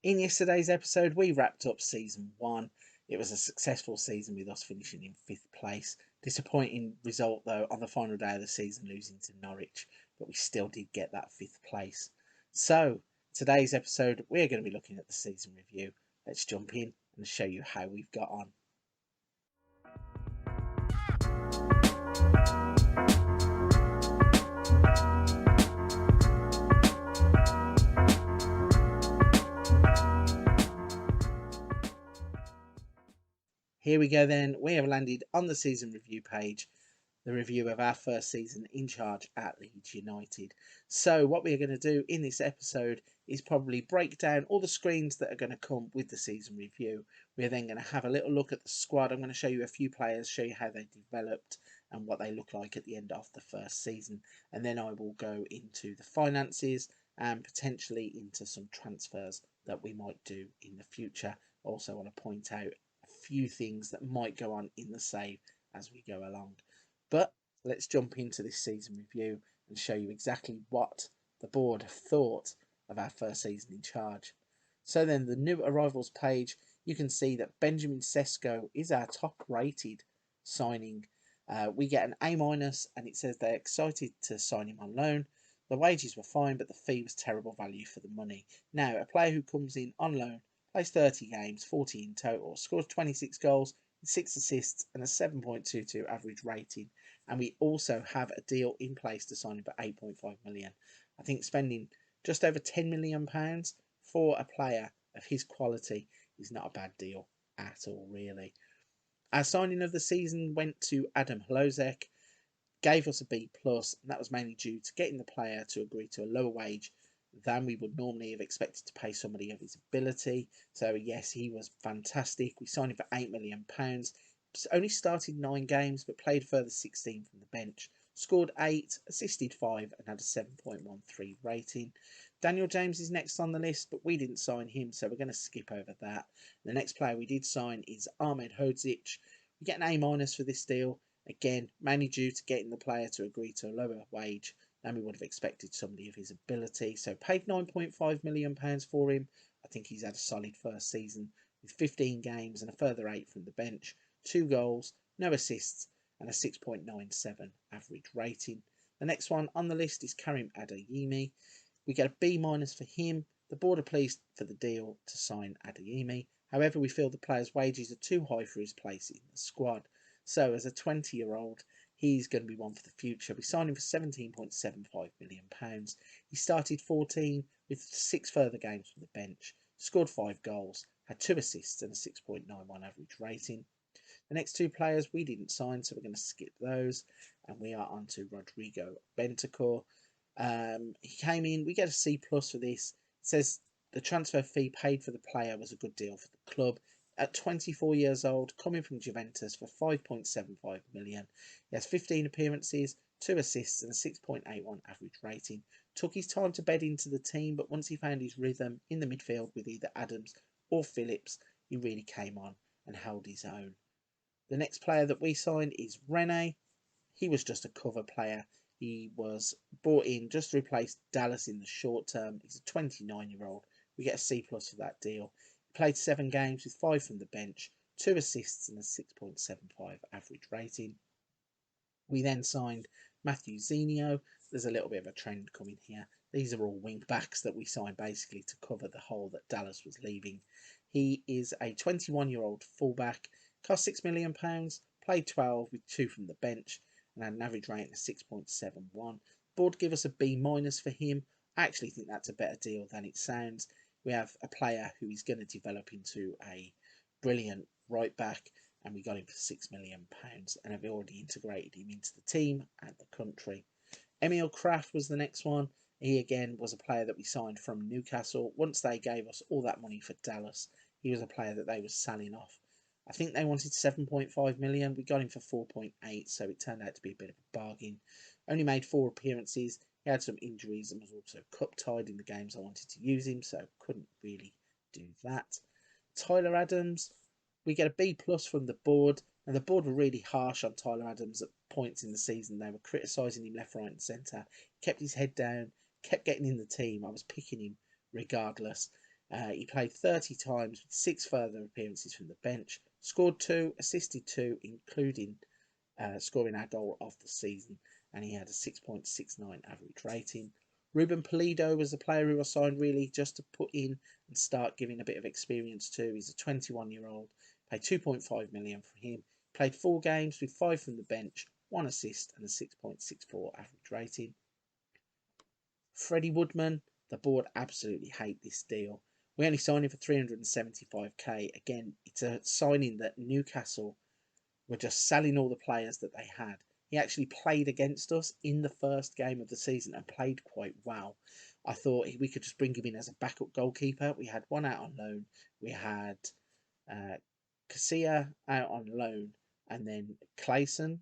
In yesterday's episode, we wrapped up season 1. It was a successful season with us finishing in 5th place. Disappointing result though on the final day of the season, losing to Norwich, but we still did get that 5th place. So, today's episode, we're going to be looking at the season review. Let's jump in and show you how we've got on. Here we go then, we have landed on the season review page, the review of our first season in charge at Leeds United. So what we're going to do in this episode is probably break down all the screens that are going to come with the season review. We're then going to have a little look at the squad. I'm going to show you a few players, show you how they developed and what they look like at the end of the first season. And then I will go into the finances and potentially into some transfers that we might do in the future. Also want to point out a few things that might go on in the save as we go along. But let's jump into this season review and show you exactly what the board have thought of our first season in charge. So then the new arrivals page, you can see that Benjamin Sesko is our top rated signing. We get an A- and it says they're excited to sign him on loan. The wages were fine, but the fee was terrible value for the money. Now, a player who comes in on loan, plays 30 games, 40 in total, scores 26 goals, 6 assists and a 7.22 average rating. And we also have a deal in place to sign him for 8.5 million. I think spending just over 10 million pounds for a player of his quality is not a bad deal at all, really. Our signing of the season went to Adam Hlozek, gave us a B+, and that was mainly due to getting the player to agree to a lower wage than we would normally have expected to pay somebody of his ability. So yes, he was fantastic. We signed him for £8 million. Only started 9 games, but played further 16 from the bench. Scored 8, assisted 5, and had a 7.13 rating. Daniel James is next on the list, but we didn't sign him, so we're going to skip over that. The next player we did sign is Ahmed Hodzic. We get an A- for this deal. Again, mainly due to getting the player to agree to a lower wage than we would have expected somebody of his ability. So paid £9.5 million for him. I think he's had a solid first season with 15 games and a further 8 from the bench, 2 goals, no assists and a 6.97 average rating. The next one on the list is Karim Adeyemi. We get a B- for him. The board are pleased for the deal to sign Adeyemi. However, we feel the player's wages are too high for his place in the squad. So as a 20-year-old, he's going to be one for the future. We signed him for £17.75 million. He started 14 with 6 further games from the bench, scored 5 goals, had 2 assists and a 6.91 average rating. The next 2 players we didn't sign, so we're going to skip those. And we are on to Rodrigo Bentancur. He came in, we get a C+ for this. It says the transfer fee paid for the player was a good deal for the club. At 24 years old, coming from Juventus for 5.75 million. He has 15 appearances, 2 assists and a 6.81 average rating. Took his time to bed into the team, but once he found his rhythm in the midfield with either Adams or Phillips, he really came on and held his own. The next player that we signed is Rene. He was just a cover player. He was brought in just to replace Dallas in the short term. He's a 29-year-old. We get a C+ for that deal. Played 7 games with 5 from the bench, 2 assists and a 6.75 average rating. We then signed Matthew Zinio. There's a little bit of a trend coming here. These are all wing backs that we signed basically to cover the hole that Dallas was leaving. He is a 21-year-old fullback, cost £6 million, played 12 with 2 from the bench, and had an average rating of 6.71. Board give us a B- for him. I actually think that's a better deal than it sounds. We have a player who is going to develop into a brilliant right back, and we got him for £6 million and have already integrated him into the team and the country. Emil Kraft was the next one. He again was a player that we signed from Newcastle. Once they gave us all that money for Dallas, he was a player that they were selling off. I think they wanted 7.5 million. We got him for 4.8, so it turned out to be a bit of a bargain. Only made 4 appearances. He had some injuries and was also cup-tied in the games I wanted to use him, so couldn't really do that. Tyler Adams, we get a B+ from the board, and the board were really harsh on Tyler Adams at points in the season. They were criticising him left, right and centre. Kept his head down, kept getting in the team. I was picking him regardless. He played 30 times with 6 further appearances from the bench, scored 2, assisted 2, including scoring our goal of the season, and he had a 6.69 average rating. Ruben Pulido was the player who was signed really just to put in and start giving a bit of experience to. He's a 21-year-old, paid 2.5 million for him. Played 4 games with 5 from the bench, 1 assist and a 6.64 average rating. Freddie Woodman, the board absolutely hate this deal. We only signed him for 375k. Again, it's a signing that Newcastle were just selling all the players that they had. He actually played against us in the first game of the season and played quite well. I thought we could just bring him in as a backup goalkeeper. We had one out on loan. We had Casilla out on loan, and then Klassen.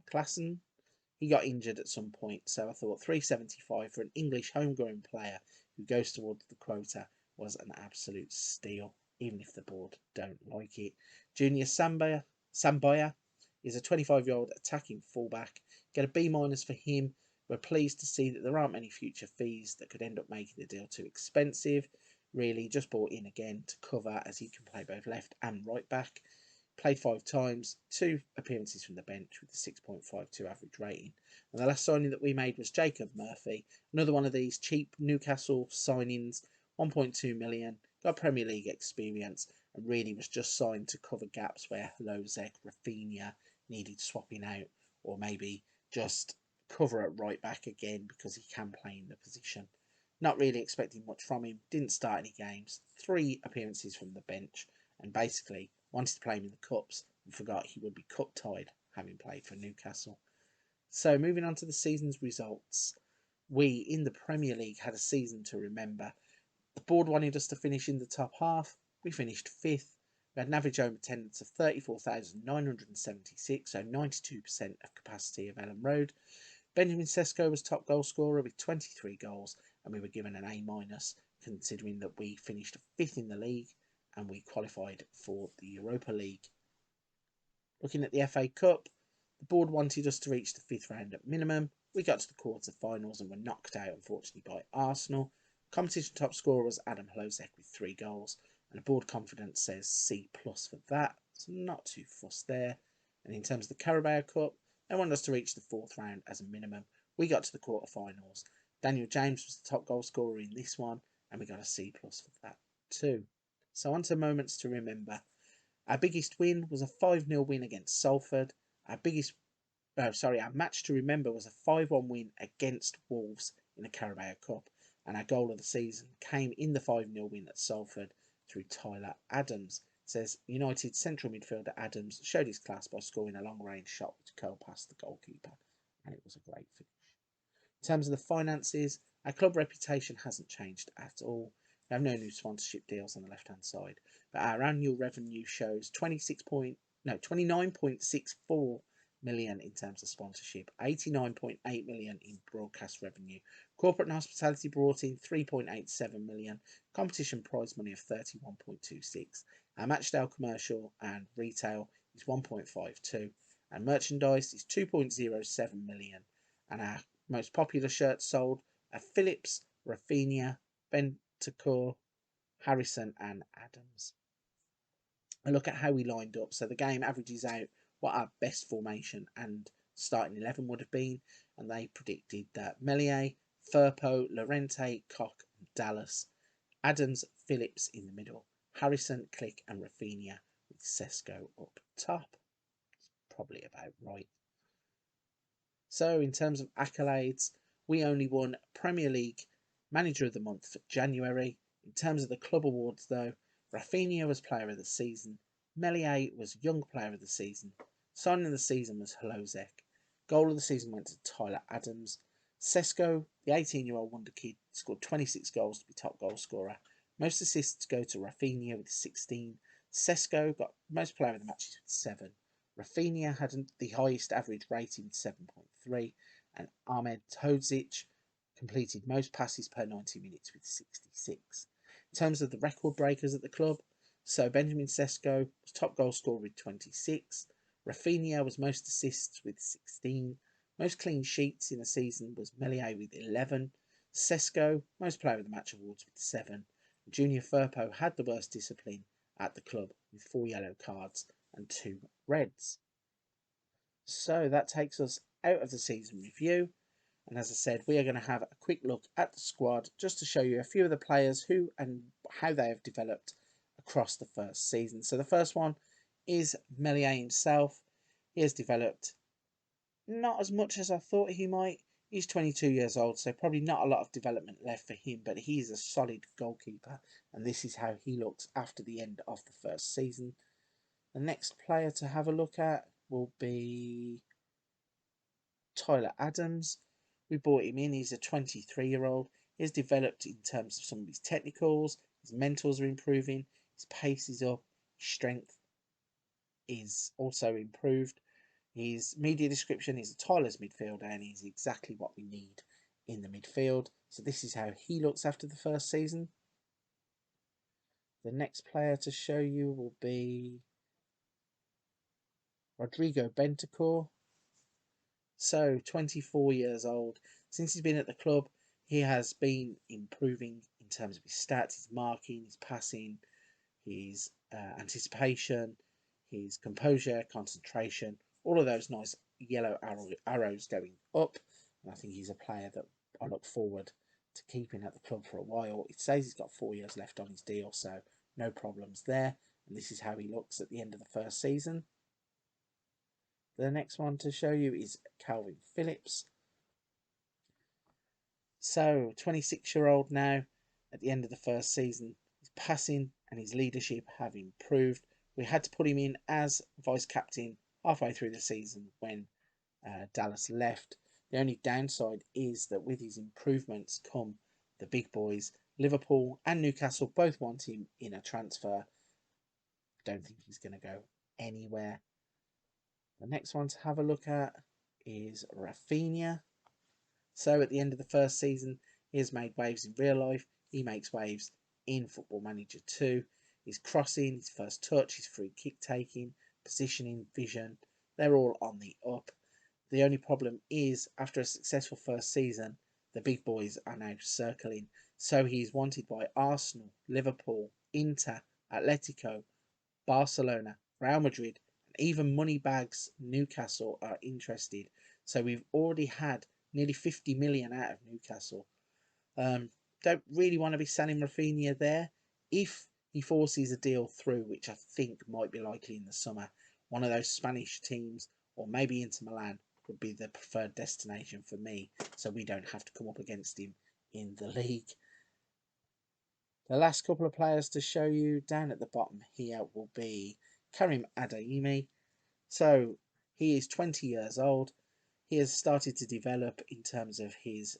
He got injured at some point, so I thought 375 for an English homegrown player who goes towards the quota was an absolute steal, even if the board don't like it. Junior Samboya is a 25-year-old attacking fullback. Get a B- for him. We're pleased to see that there aren't many future fees that could end up making the deal too expensive. Really, just brought in again to cover, as he can play both left and right back. Played 5 times, 2 appearances from the bench with a 6.52 average rating. And the last signing that we made was Jacob Murphy, another one of these cheap Newcastle signings, 1.2 million, got Premier League experience, and really was just signed to cover gaps where Lufc, Rafinha needed swapping out, or maybe just cover at right back again because he can play in the position. Not really expecting much from him, didn't start any games, 3 appearances from the bench, and basically wanted to play him in the cups and forgot he would be cup tied having played for Newcastle. So moving on to the season's results, we in the Premier League had a season to remember. The board wanted us to finish in the top half. We finished 5th. We had an average home attendance of 34,976, so 92% of capacity of Elland Road. Benjamin Sesko was top goal scorer with 23 goals, and we were given an A-, considering that we finished 5th in the league and we qualified for the Europa League. Looking at the FA Cup, the board wanted us to reach the 5th round at minimum. We got to the quarter-finals and were knocked out, unfortunately, by Arsenal. Competition top scorer was Adam Hlozek with 3 goals, and the board confidence says C+ for that, so not too fussed there. And in terms of the Carabao Cup, they wanted us to reach the 4th round as a minimum. We got to the quarter-finals. Daniel James was the top goal scorer in this one, and we got a C+ for that too. So on to moments to remember. Our biggest win was a 5-0 win against Salford. Our match to remember was a 5-1 win against Wolves in the Carabao Cup, and our goal of the season came in the 5-0 win at Salford through Tyler Adams. It says United central midfielder Adams showed his class by scoring a long-range shot which curled past the goalkeeper, and it was a great finish. In terms of the finances, our club reputation hasn't changed at all. We have no new sponsorship deals on the left-hand side, but our annual revenue shows 29.64 million in terms of sponsorship, 89.8 million in broadcast revenue. Corporate and hospitality brought in 3.87 million, competition prize money of 31.26. Our Matchdale commercial and retail is 1.52, and merchandise is 2.07 million, and our most popular shirts sold are Phillips, Rafinha, Bentancur, Harrison and Adams. A look at how we lined up. So the game averages out what our best formation and starting 11 would have been, and they predicted that Meslier, Firpo, Llorente, Koch and Dallas, Adams, Phillips in the middle, Harrison, Click and Rafinha with Sesko up top. Probably about right. So in terms of accolades, we only won Premier League Manager of the Month for January. In terms of the club awards though, Rafinha was Player of the Season, Meslier was Young Player of the Season, Signing of the Season was Hlozek, Goal of the Season went to Tyler Adams, Sesko, the 18-year-old wonder kid, scored 26 goals to be top goal scorer, most assists go to Rafinha with 16, Sesko got most Player of the Matches with 7, Rafinha had the highest average rating with 7.3, and Ahmed Hodzic completed most passes per 90 minutes with 66. In terms of the record breakers at the club, so Benjamin Sesko was top goal scorer with 26, Rafinha was most assists with 16, most clean sheets in a season was Meslier with 11, Sesko most Player of the Match awards with 7, Junior Firpo had the worst discipline at the club with 4 yellow cards and 2 reds. So that takes us out of the season review. And as I said, we are going to have a quick look at the squad just to show you a few of the players who and how they have developed across the first season. So the first one is Melier himself. He has developed not as much as I thought he might. He's 22 years old, so probably not a lot of development left for him, but he's a solid goalkeeper, and this is how he looks after the end of the first season. The next player to have a look at will be Tyler Adams. We brought him in. He's a 23-year-old. He's developed in terms of some of his technicals. His mentals are improving. His pace is up. His strength is also improved. His media description is a tireless midfielder, and he's exactly what we need in the midfield. So this is how he looks after the first season. The next player to show you will be Rodrigo Bentancur. So 24 years old. Since he's been at the club, he has been improving in terms of his stats, his marking, his passing, his anticipation, his composure, concentration, all of those nice yellow arrows going up. And I think he's a player that I look forward to keeping at the club for a while. It says he's got 4 years left on his deal, so no problems there. And this is how he looks at the end of the first season. The next one to show you is Calvin Phillips. So, 26-year-old now, at the end of the first season, his passing and his leadership have improved. We had to put him in as vice captain halfway through the season when Dallas left. The only downside is that with his improvements come the big boys. Liverpool and Newcastle both want him in a transfer. Don't think he's going to go anywhere. The next one to have a look at is Rafinha. So at the end of the first season, he has made waves in real life. He makes waves in Football Manager 2. His crossing, his first touch, his free kick taking, positioning, vision, they're all on the up. The only problem is, after a successful first season, the big boys are now circling. So he is wanted by Arsenal, Liverpool, Inter, Atletico, Barcelona, Real Madrid, and even Moneybags Newcastle are interested. So we've already had nearly 50 million out of Newcastle. Don't really want to be selling Rafinha there. If he forces a deal through, which I think might be likely in the summer, one of those Spanish teams, or maybe Inter Milan, would be the preferred destination for me, so we don't have to come up against him in the league. The last couple of players to show you down at the bottom here will be Karim Adeyemi. So he is 20 years old. He has started to develop in terms of his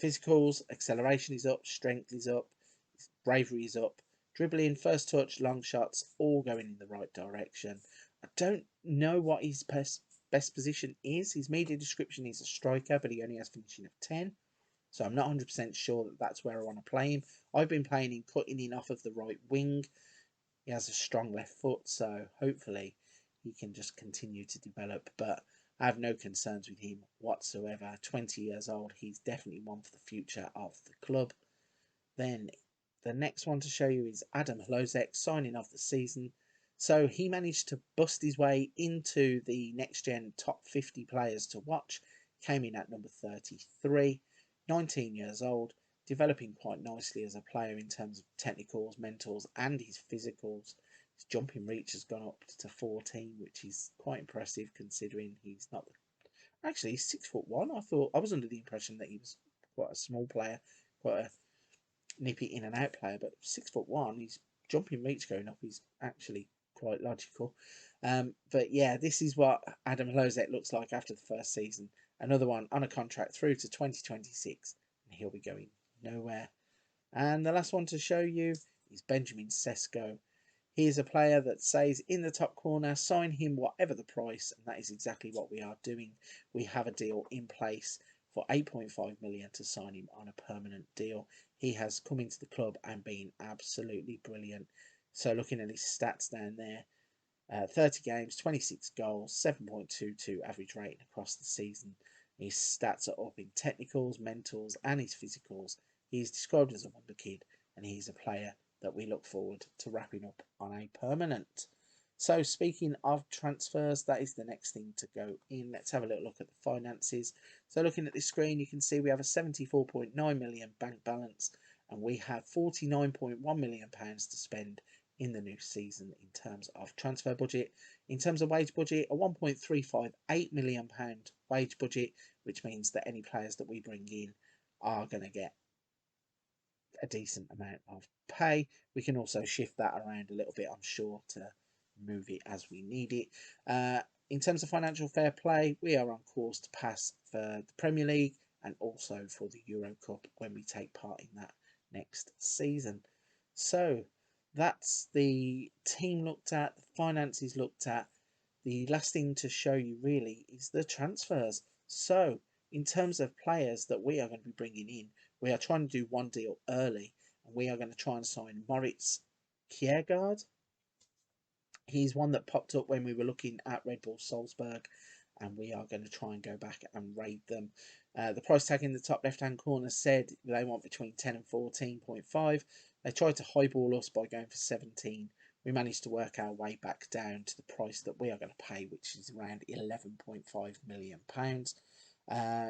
physicals. Acceleration is up, strength is up, bravery is up, dribbling, first touch, long shots, all going in the right direction. I don't know what his best position is. His media description is a striker, but he only has finishing of 10. So I'm not 100% sure that that's where I want to play him. I've been playing him cutting in off of the right wing. He has a strong left foot, so hopefully he can just continue to develop. But I have no concerns with him whatsoever. 20 years old, he's definitely one for the future of the club. Then the next one to show you is Adam Lufc signing off the season. So he managed to bust his way into the next gen top 50 players to watch. Came in at number 33. 19 years old, developing quite nicely as a player in terms of technicals, mentals, and his physicals. His jumping reach has gone up to 14, which is quite impressive considering he's not. Actually, he's 6'1". I was under the impression that he was quite a small player, quite a nippy in and out player, but 6'1", his jumping reach going up is actually quite logical. But yeah, this is what Adam Lufc looks like after the first season. Another one on a contract through to 2026, and he'll be going nowhere. And the last one to show you is Benjamin Sesko. He is a player that says in the top corner, sign him whatever the price, and that is exactly what we are doing. We have a deal in place for 8.5 million to sign him on a permanent deal. He has come into the club and been absolutely brilliant. So looking at his stats down there, 30 games, 26 goals, 7.22 average rating across the season. His stats are up in technicals, mentals, and his physicals. He is described as a wonder kid, and he's a player that we look forward to wrapping up on a permanent. So speaking of transfers, that is the next thing to go in. Let's have a little look at the finances. So looking at this screen, you can see we have a 74.9 million bank balance, and we have 49.1 million pounds to spend in the new season in terms of transfer budget. In terms of wage budget, a 1.358 million pound wage budget, which means that any players that we bring in are going to get a decent amount of pay. We can also shift that around a little bit, I'm sure, to move it as we need it. In terms of financial fair play, we are on course to pass for the Premier League and also for the Euro Cup when we take part in that next season. So that's the team looked at, the finances looked at. The last thing to show you really is the transfers. So in terms of players that we are going to be bringing in, we are trying to do one deal early, and we are going to try and sign Moritz Kjærgaard. He's one that popped up when we were looking at Red Bull Salzburg, and we are going to try and go back and raid them. The price tag in the top left-hand corner said they want between 10 and 14.5. They tried to highball us by going for 17. We managed to work our way back down to the price that we are going to pay, which is around £11.5 million.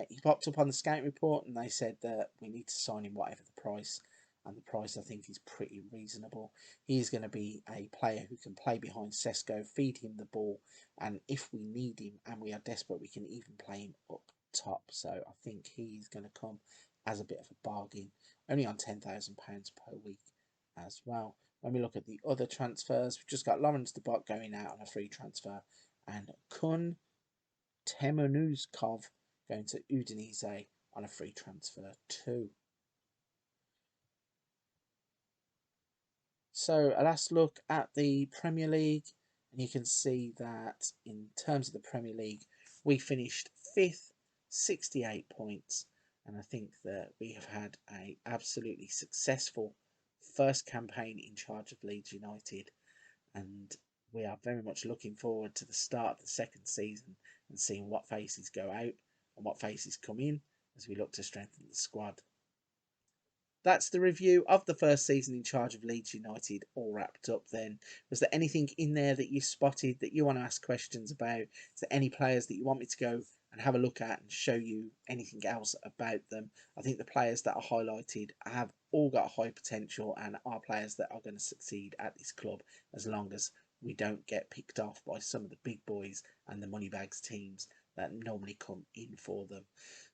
He popped up on the scouting report, and they said that we need to sign him whatever the price, and the price I think is pretty reasonable. He's going to be a player who can play behind Sesko, feed him the ball, and if we need him and we are desperate, we can even play him up top. So I think he's going to come as a bit of a bargain, only on £10,000 per week as well. When we look at the other transfers, we've just got Lawrence de Bot going out on a free transfer, and Kun Temunuzkov going to Udinese on a free transfer too. So a last look at the Premier League, and you can see that in terms of the Premier League, we finished 5th, 68 points, and I think that we have had a absolutely successful first campaign in charge of Leeds United, and we are very much looking forward to the start of the second season and seeing what faces go out and what faces come in as we look to strengthen the squad. That's the review of the first season in charge of Leeds United all wrapped up then. Was there anything in there that you spotted that you want to ask questions about? Is there any players that you want me to go and have a look at and show you anything else about them? I think the players that are highlighted have all got high potential and are players that are going to succeed at this club as long as we don't get picked off by some of the big boys and the moneybags teams that normally come in for them.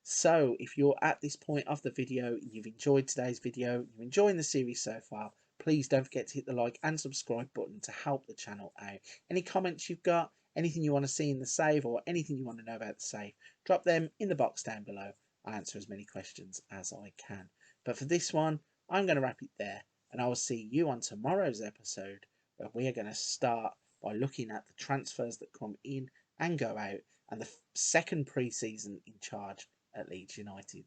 So if you're at this point of the video, you've enjoyed today's video, you're enjoying the series so far, please don't forget to hit the like and subscribe button to help the channel out. Any comments you've got, anything you want to see in the save, or anything you want to know about the save, drop them in the box down below. I'll answer as many questions as I can. But for this one, I'm going to wrap it there, and I will see you on tomorrow's episode, where we are going to start by looking at the transfers that come in and go out, and the second pre-season in charge at Leeds United.